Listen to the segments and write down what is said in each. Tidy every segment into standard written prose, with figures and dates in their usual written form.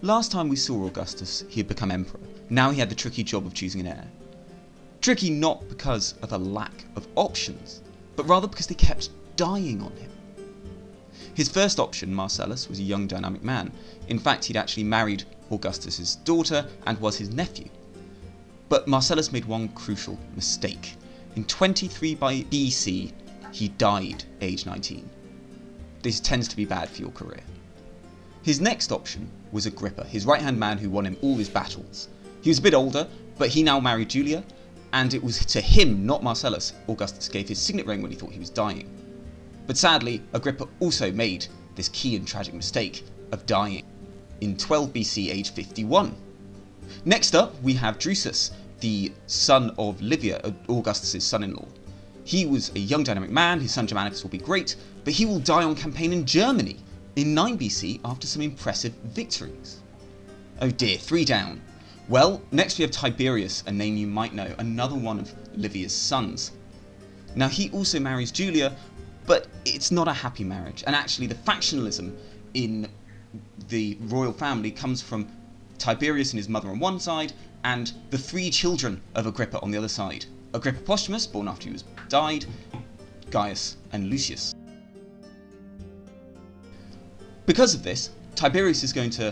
Last time we saw Augustus, he had become emperor. Now he had the tricky job of choosing an heir. Tricky not because of a lack of options, but rather because they kept dying on him. His first option, Marcellus, was a young dynamic man. In fact, he'd actually married Augustus's daughter and was his nephew. But Marcellus made one crucial mistake. In 23 BC, he died aged 19. This tends to be bad for your career. His next option was Agrippa, his right-hand man who won him all his battles. He was a bit older, but he now married Julia, and it was to him, not Marcellus, Augustus gave his signet ring when he thought he was dying. But sadly, Agrippa also made this key and tragic mistake of dying in 12 BC, age 51. Next up, we have Drusus, the son of Livia, Augustus' son-in-law. He was a young dynamic man, his son Germanicus will be great, but he will die on campaign in Germany in 9 BC after some impressive victories. Oh dear, 3 down. Well, next we have Tiberius, a name you might know, another one of Livia's sons. Now he also marries Julia, but it's not a happy marriage, and actually the factionalism in the royal family comes from Tiberius and his mother on one side, and the 3 children of Agrippa on the other side. Agrippa Posthumus, born after he died, Gaius, and Lucius. Because of this, Tiberius is going to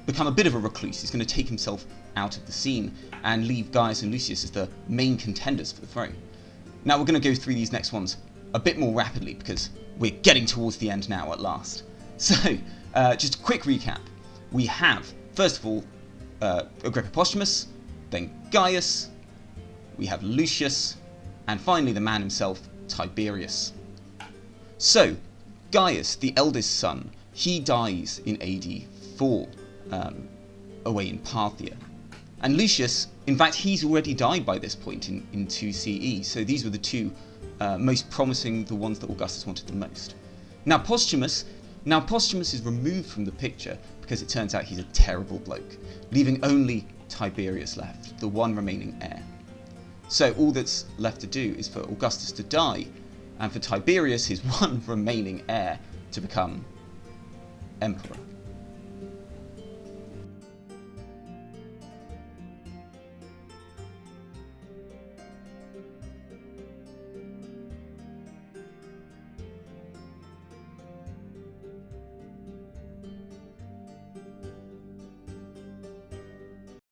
become a bit of a recluse. He's going to take himself out of the scene and leave Gaius and Lucius as the main contenders for the throne. Now we're going to go through these next ones a bit more rapidly because we're getting towards the end now at last. So, just a quick recap. We have, first of all, Agrippa Posthumus, then Gaius, we have Lucius, and finally the man himself, Tiberius. So, Gaius, the eldest son, he dies in AD 4, away in Parthia. And Lucius, in fact, he's already died by this point in 2 CE, so these were the 2 most promising, the ones that Augustus wanted the most. Now Posthumus is removed from the picture because it turns out he's a terrible bloke, leaving only Tiberius left, the one remaining heir. So all that's left to do is for Augustus to die, and for Tiberius, his one remaining heir, to become emperor.